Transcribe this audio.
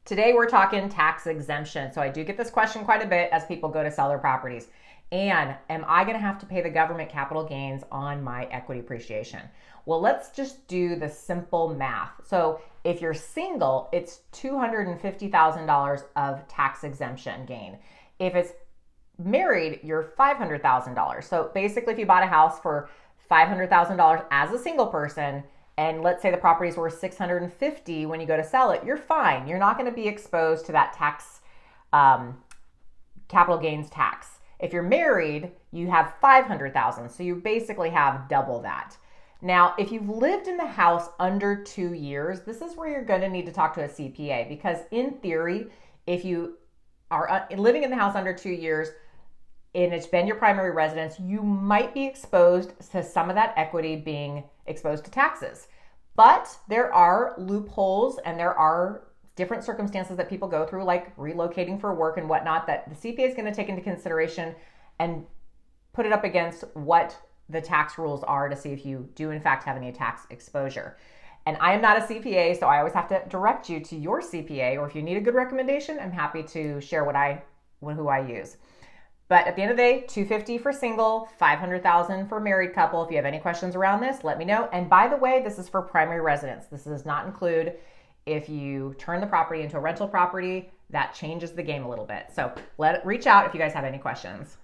Today we're talking tax exemption. So I do get this question quite a bit as people go to sell their properties. And am I going to have to pay the government capital gains on my equity appreciation? Well, let's just do the simple math. So if you're single, it's $250,000 of tax exemption gain. If it's married, you're $500,000. So basically, if you bought a house for $500,000 as a single person, and let's say the property's worth $650,000 when you go to sell it, you're fine. You're not going to be exposed to that tax, capital gains tax. If you're married, you have $500,000, so you basically have double that. Now, if you've lived in the house under 2 years, this is where you're going to need to talk to a CPA, because in theory, if you are living in the house under 2 years and it's been your primary residence, you might be exposed to some of that equity being exposed to taxes. But there are loopholes and there are different circumstances that people go through, like relocating for work and whatnot, that the CPA is going to take into consideration and put it up against what the tax rules are to see if you do in fact have any tax exposure. And I am not a CPA, so I always have to direct you to your CPA, or if you need a good recommendation, I'm happy to share who I use. But at the end of the day, $250,000 for single, $500,000 for married couple. If you have any questions around this, let me know. And by the way, this is for primary residence. This does not include if you turn the property into a rental property. That changes the game a little bit. So reach out if you guys have any questions.